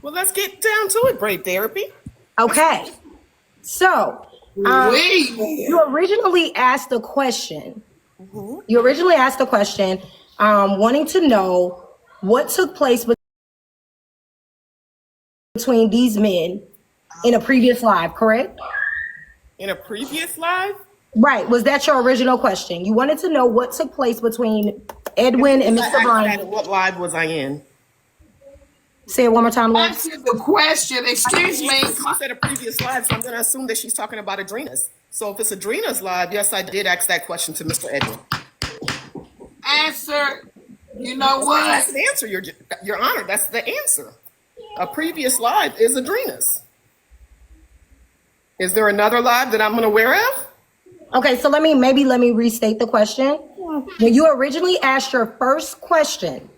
Well, let's get down to it, Brave Therapy. Okay. So, you originally asked a question. You originally asked a question, wanting to know what took place between these men in a previous live, correct? In a previous live? Right. Was that your original question? You wanted to know what took place between Edwin and Mr. Bryant. What live was I in? Say it one more time, Lex. Answer the question. Excuse me. She said a previous live, so I'm going to assume that she's talking about Adrena's. So if it's Adrena's live, yes, I did ask that question to Mr. Edwin. Answer. You know what? That's the answer, Your Honor. That's the answer. A previous live is Adrena's. Is there another live that I'm unaware of? Okay, so let me restate the question. When you originally asked your first question,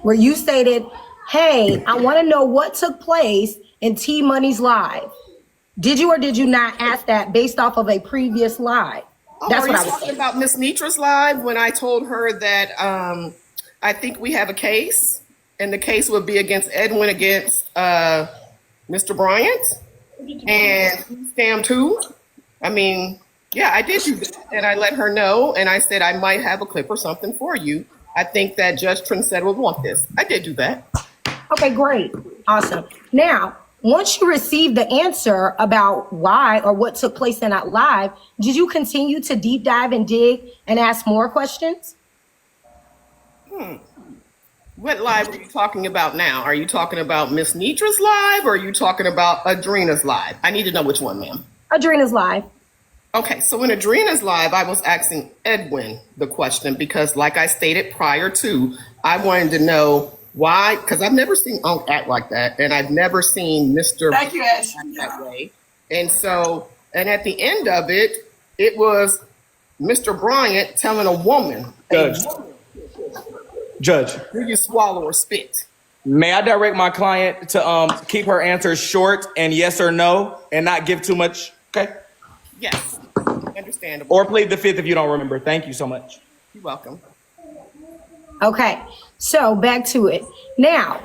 where you stated, hey, I want to know what took place in Tmoney's live. Did you or did you not ask that based off of a previous live? That's what I was talking about Mrs.Netra's live when I told her that I think we have a case, and the case would be against Edwin against Mr. Bryant and Sam too. I mean, yeah, I did do that, and I let her know, and I said I might have a clip or something for you. I think that Judge Trinset would want this. I did do that. Okay, great. Awesome. Now, once you received the answer about why or what took place in that live, did you continue to deep dive and dig and ask more questions? What live are you talking about now? Are you talking about Mrs.Netra's live or are you talking about Adrena's live? I need to know which one, ma'am. Adrena's live. Okay, so in Adrena's live, I was asking Edwin the question because, like I stated prior to, I wanted to know why, because I've never seen Unc act like that, and I've never seen Mr. Thank you, act that way. And so, and at the end of it, it was Mr. Bryant telling a woman, Judge, do you swallow or spit? may I direct my client to keep her answers short and yes or no, and not give too much? Okay. Yes, understandable. Or plead the fifth if you don't remember. Thank you so much. You're welcome. Okay, so back to it. Now,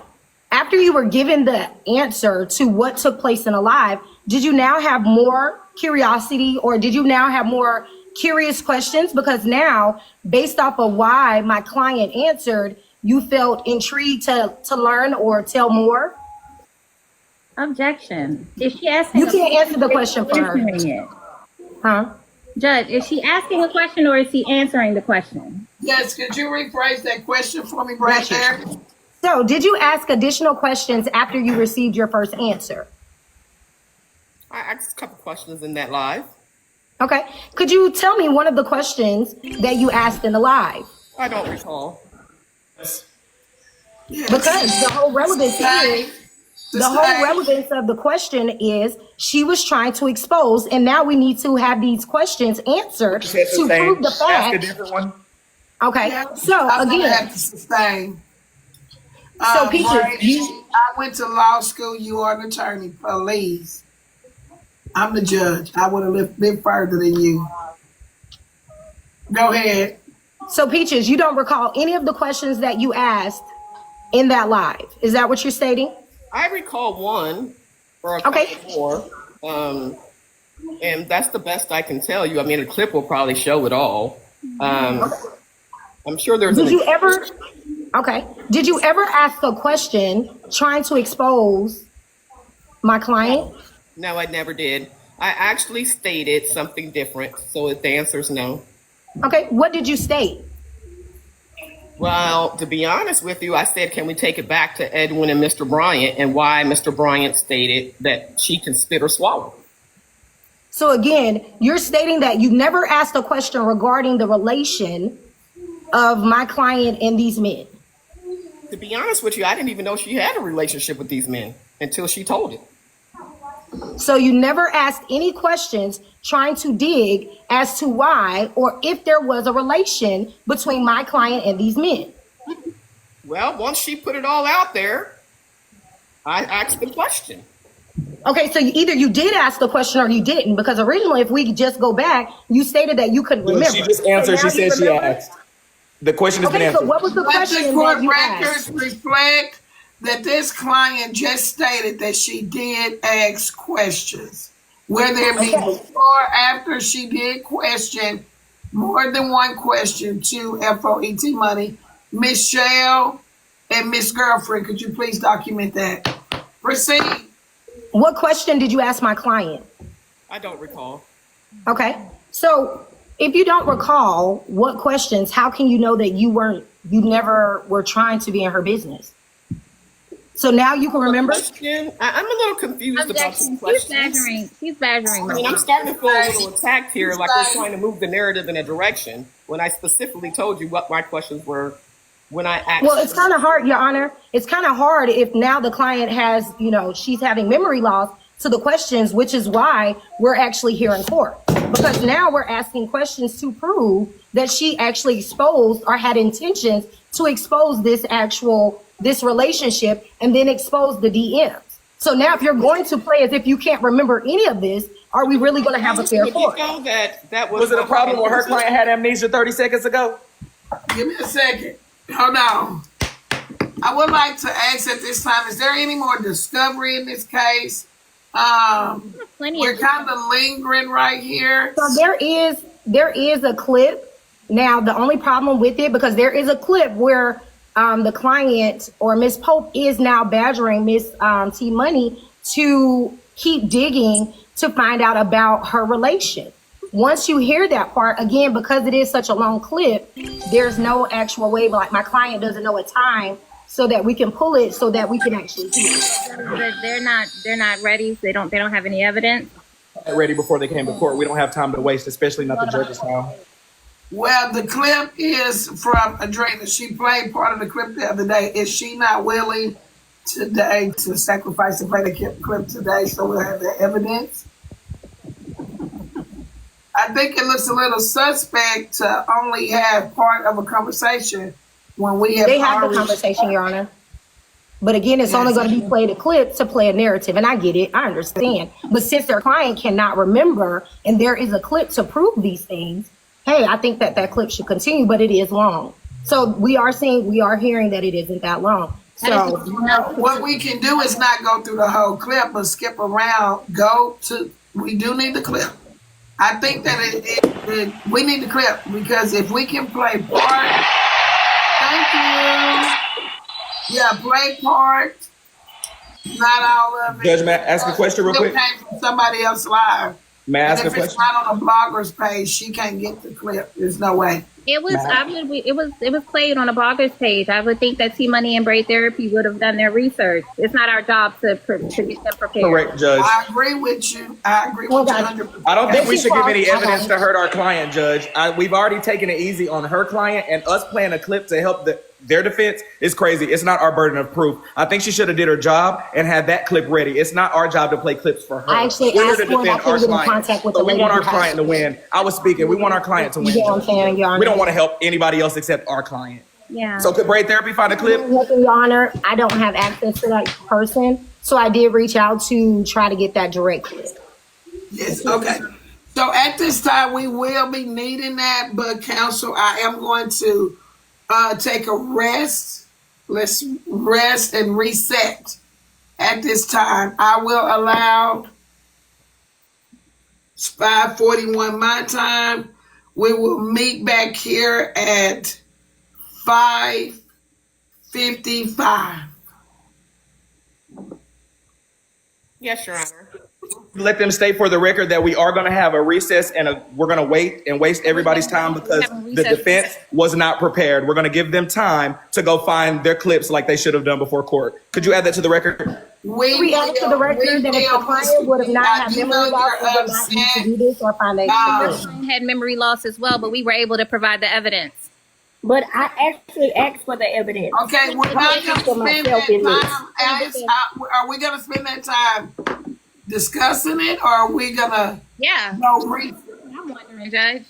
after you were given the answer to what took place in a live, did you now have more curiosity or did you now have more curious questions? Because now, based off of why my client answered, you felt intrigued to learn or tell more? Objection. Is she asking? You can't answer the question for her. Huh? Judge, is she asking a question or is she answering the question? Yes, could you rephrase that question for me right there? So, did you ask additional questions after you received your first answer? I asked a couple questions in that live. Okay. Could you tell me one of the questions that you asked in the live? I don't recall. Yes. Because the whole relevance of the question is she was trying to expose, and now we need to have these questions answered to prove the fact. Ask a different one. Okay. Yeah, So I'm gonna again, have to sustain. So, Peaches, I went to law school. You are an attorney. Please. I'm the judge. I would have been further than you. Go ahead. so Peaches, you don't recall any of the questions that you asked in that live. Is that what you're stating? I recall one or a couple more. And that's the best I can tell you. I mean, a clip will probably show it all. I'm sure there's. Did you ever ask a question trying to expose my client? No, I never did. I actually stated something different. So the answer is no. Okay. What did you state? Well, to be honest with you, I said, can we take it back to Edwin and Mr. Bryant and why Mr. Bryant stated that she can spit or swallow? So again, you're stating that you never asked a question regarding the relation of my client and these men. To be honest with you, I didn't even know she had a relationship with these men until she told it. So you never asked any questions trying to dig as to why or if there was a relation between my client and these men. Well, once she put it all out there, I asked the question. Okay, so either you did ask the question or you didn't, because originally, if we just go back, you stated that you couldn't remember. She just answered. She said she asked. The question has been Okay, answered. so what was the Let question the court that you records asked? reflect that this client just stated that she did ask questions. Whether it be before or after she did question, more than one question to FOET Money. Miss Shell and Miss Girlfriend, could you please document that? Proceed. What question did you ask my client? I don't recall. Okay. So if you don't recall what questions, how can you know that you never were trying to be in her business? So now you can remember? I'm a little confused about some questions. She's badgering I mean, I'm starting to feel a little attacked here, like we're trying to move the narrative in a direction when I specifically told you what my questions were when I asked. Well, it's kind of hard, Your Honor. It's kind of hard if now the client has, she's having memory loss to the questions, which is why we're actually here in court. Because now we're asking questions to prove that she actually exposed or had intentions to expose this relationship and then expose the DMs. So now if you're going to play as if you can't remember any of this, are we really going to have a fair court? That Was it a problem when her client had amnesia 30 seconds ago? Give me a second. Hold on. I would like to ask at this time, is there any more discovery in this case? We're kind of lingering right here. So there is a clip. Now, the only problem with it, because there is a clip where the client or Miss Pope is now badgering Miss Tmoney to keep digging to find out about her relation. Once you hear that part, again, because it is such a long clip, there's no actual way, like my client doesn't know a time so that we can pull it so that we can actually hear it. But they're not ready. They don't have any evidence. Ready before they came to court. We don't have time to waste, especially not the judge's time. Well, the clip is from Adrena. She played part of the clip the other day. Is she not willing today to sacrifice and play the clip today so we'll have the evidence? I think it looks a little suspect to only have part of a conversation when we have They have the conversation, Your Honor. But again, it's only going to be played a clip to play a narrative. And I get it. I understand. But since their client cannot remember and there is a clip to prove these things, hey, I think that clip should continue, but it is long. So we are hearing that it isn't that long. So what we can do is not go through the whole clip, but skip around. We do need the clip. I think that we need the clip because if we can play part, thank you. Yeah, play part, not all of it. Judge, may I ask a question real quick? Came from somebody else live. May I ask a If it's question? not on a blogger's page, she can't get the clip. There's no way. It was played on a blogger's page. I would think that Tmoney and Braid Therapy would have done their research. It's not our job to get them prepared. Correct, Judge. I agree with you. I agree with you 100%. I don't think we should give any evidence to hurt our client, Judge. We've already taken it easy on her client, and us playing a clip to help their defense is crazy. It's not our burden of proof. I think she should have did her job and had that clip ready. It's not our job to play clips for her. I actually We're here asked to for defend I couldn't get in contact with the we lady want our who has client to win. I was speaking. We want our client to win. You get what I'm saying, Your Honor? We don't want to help anybody else except our client. Yeah. So could Braid Therapy find a clip? Your Honor, I don't have access to that person, so I did reach out to try to get that direct clip. Yes, okay. So at this time, we will be needing that, but counsel, I am going to take a rest. Let's rest and reset at this time. I will allow 5:41 my time. We will meet back here at 5:55. Yes, Your Honor. Let them state for the record that we are going to have a recess and we're going to wait and waste everybody's time because the defense was not prepared. We're going to give them time to go find their clips like they should have done before court. Could you add that to the record? We added to the record that if the client would have not had memory loss, we would not need to do this or find a Had memory loss as well, but we were able to provide the evidence. But I actually asked for the evidence. Okay, we're not going to spend that time. Are we going to spend that time discussing it, or are we going to go read? I'm wondering, Judge,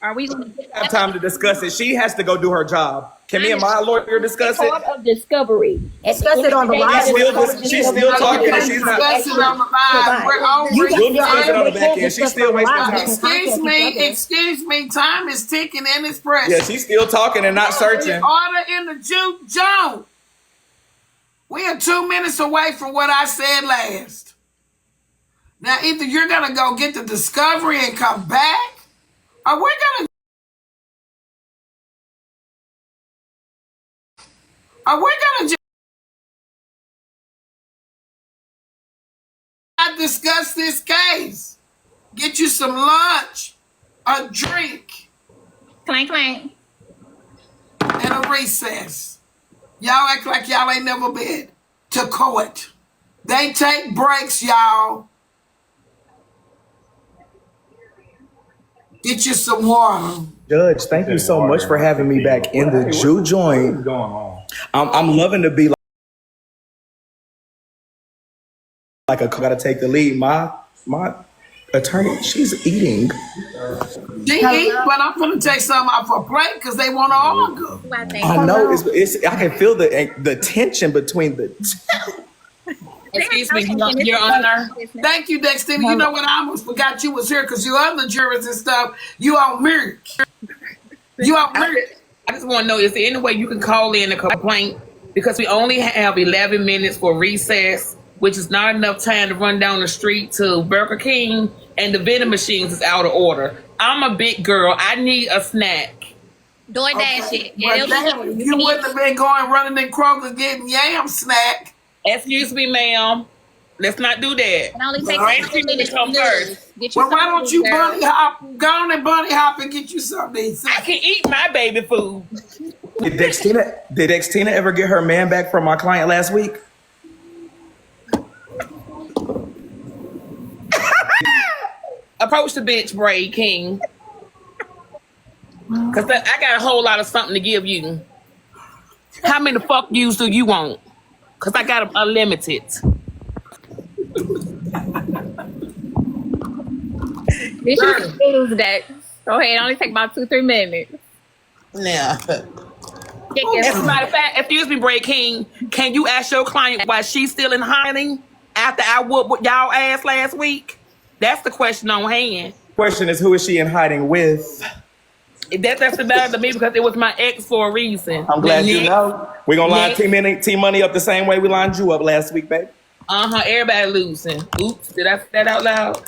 are we going to Have time to discuss it. She has to go do her job. Can me and my lawyer discuss it? Part of discovery. Discuss it on the live. She's still talking and she's not. Discuss it on the live. We're over. We'll discuss it on the back end. She's still wasting time. Excuse me. Time is ticking and it's pressing. Yeah, she's still talking and not searching. Order in the juke zone. We are 2 minutes away from what I said last. Now, either you're going to go get the discovery and come back, or we're going to just discuss this case. Get you some lunch, a drink, Clank, clank. and a recess. Y'all act like y'all ain't never been to court. They take breaks, y'all. Get you some water. Judge, thank you so much for having me back in the Jew joint. What's going on? I'm loving to be like a gotta take the lead. My attorney, she's eating. She eat, but I'm gonna take some off her plate because they want to argue. Why, thank I you. know it's I can feel the tension between the two. Excuse me, Your Honor. Thank you, Dexter. You know what? I almost forgot you was here because you other jurors and stuff. You on mute. You on mute. I just want to know, is there any way you can call in a complaint? Because we only have 11 minutes for recess, which is not enough time to run down the street to Burger King, and the vending machines is out of order. I'm a big girl. I need a snack. DoorDash it. Yeah, But damn, you wouldn't have been going running in Kroger getting yam snack. Excuse me, ma'am. Let's not do that. It only takes Right, 2 minutes come to first. lose. Get you Well, why some don't you food, bunny girl. hop? Go on and bunny hop and get you something to eat. I can eat my baby food. Did Dextina ever get her man back from my client last week? Approach the bitch, Bray King. Because I got a whole lot of something to give you. How many fuck yous do you want? Because I got unlimited. Get you some noodles, Dex. Go ahead. It only take about 2-3 minutes. Yeah. As a matter of fact, excuse me, Bray King, can you ask your client why she's still in hiding after I whooped y'all ass last week? That's the question on hand. Question is, who is she in hiding with? That doesn't matter to me because it was my ex for a reason. I'm glad you Next. know. We're gonna line Next. T-Money up the same way we lined you up last week, baby. Everybody losing. Oops, did I say that out loud?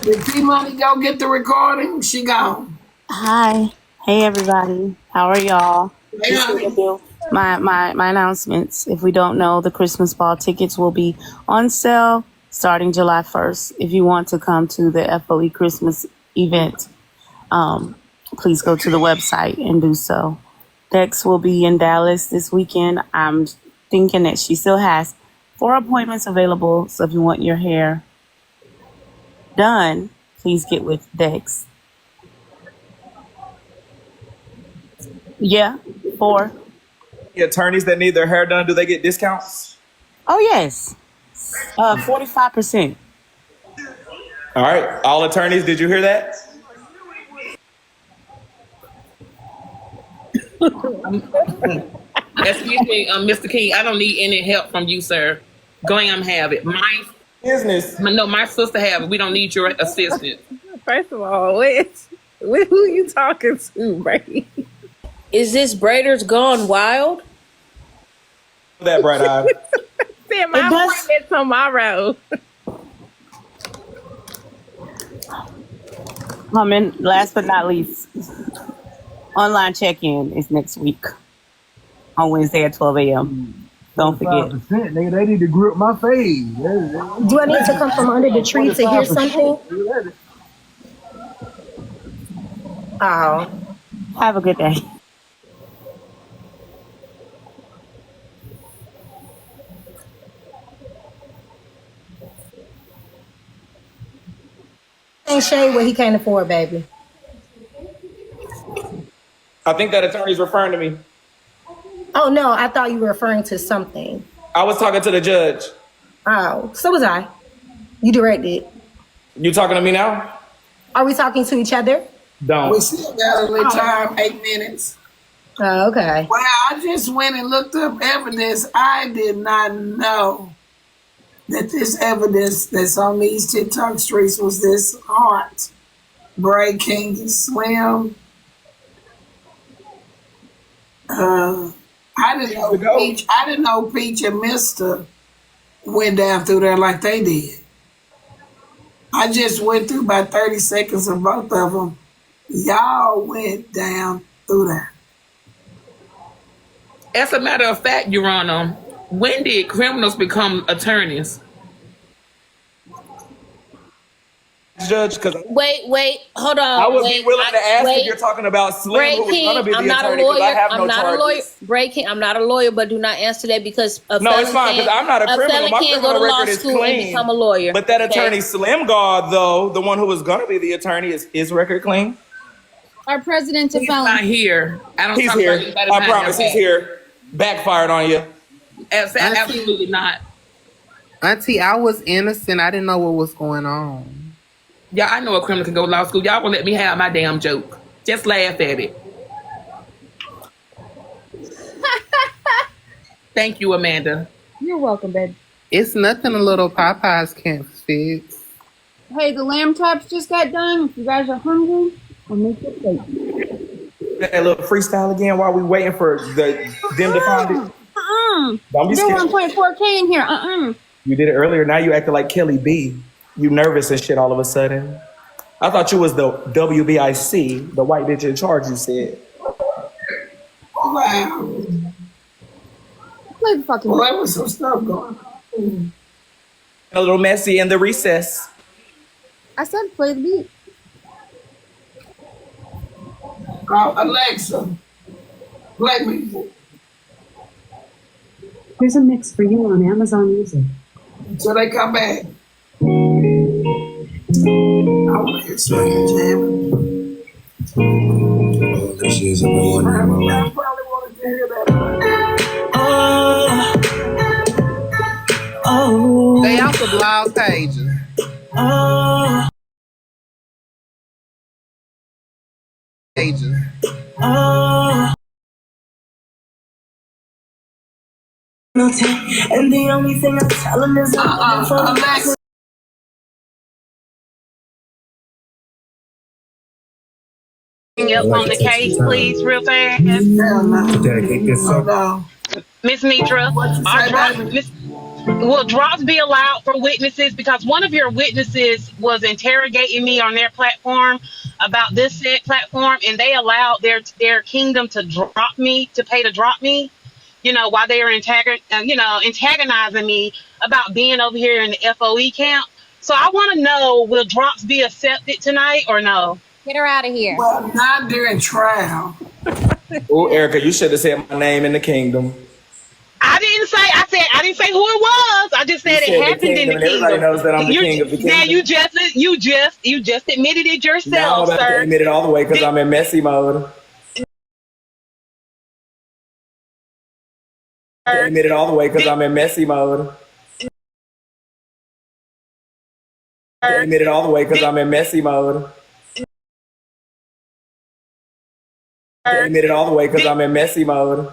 Did T-Money go get the recording? She gone. Hi. Hey everybody. How are y'all? Hey, honey. My announcements. If we don't know, the Christmas ball tickets will be on sale starting July 1st. If you want to come to the FOE Christmas event, please go to the website and do so. Dex will be in Dallas this weekend. I'm thinking that she still has 4 appointments available. So if you want your hair done, please get with Dex. Yeah, 4. The attorneys that need their hair done, do they get discounts? Oh, yes. 45%. All right, all attorneys, did you hear that? Excuse me, Mr. King, I don't need any help from you, sir. Glam have it. Business. My sister have it. We don't need your assistance. First of all, who you talking to, Brady? Is this Braiders Gone Wild? That bright eye. Said my appointment tomorrow. And last but not least, online check-in is next week on Wednesday at 12 a.m. Don't forget. Nigga, they need to grip my face. Do I need to come from under the tree to hear something? Oh. Have a good day. Ain't Shay what he can't afford, baby. I think that attorney's referring to me. Oh no, I thought you were referring to something. I was talking to the judge. Oh, so was I. You directed. You talking to me now? Are we talking to each other? Don't. We still got a little time, 8 minutes. Oh, okay. Well, I just went and looked up evidence. I did not know that this evidence that's on these TikTok streets was this hard. Bray King Slim. I didn't know Peach. I didn't know Peach and Mister went down through there like they did. I just went through about 30 seconds of both of them. Y'all went down through there. As a matter of fact, Your Honor, when did criminals become attorneys? Judge, because Wait, hold on. I would be willing to ask if you're talking about Slim, who was going to be the attorney, because I have no charges. Breaking. I'm not a lawyer, but do not answer that because No, it's fine, because I'm not a criminal. My criminal record is clean. Become a lawyer. But that attorney Slim God, though, the one who was going to be the attorney, is his record clean? Our president's a He's felon. not here. I don't. He's talk here. about anybody I behind promise their he's back. here. Backfired on you. Absolutely not. Auntie, I was innocent. I didn't know what was going on. Yeah, I know a criminal can go to law school. Y'all won't let me have my damn joke. Just laugh at it. Thank you, Amanda. You're welcome, babe. It's nothing a little Popeyes can't fix. Hey, the lamb chops just got done. If you guys are hungry, I'll make it steak. That little freestyle again while we waiting for them to find it. Don't be They're scared. 1.4K in here. You did it earlier. Now you acting like Kelly B. You nervous and shit all of a sudden. I thought you was the WBIC, the white bitch in charge, you said. Wow. Play the fucking. Well, there was some stuff going on. A little messy in the recess. I said play the beat. Alexa, play music. Here's a mix for you on Amazon Music. So they come back. I want to hear some jamming. Oh, this is a one in my I life. probably wanted to hear that. They out the blog pages. Pages. And the only thing I tell him is Alexa. Up on the case, please, real fast. Dedicate this song. Miss Netra, will drops be allowed for witnesses? Because one of your witnesses was interrogating me on their platform about this said platform, and they allowed their kingdom to drop me, to pay to drop me, while they were antagonizing me about being over here in the FOE camp. So I want to know, will drops be accepted tonight or no? Get her out of here. Well, not during trial. Oh, Erica, you should have said my name in the kingdom. I didn't say who it was. I just said it happened in the kingdom. Everybody knows that I'm the king of the kingdom. Now you just admitted it Now I'm yourself, about to sir. admit it all the way because I'm in messy mode. Admit it all the way because I'm in messy mode. Admit it all the way because I'm in messy mode. Admit it all the way because I'm in messy mode.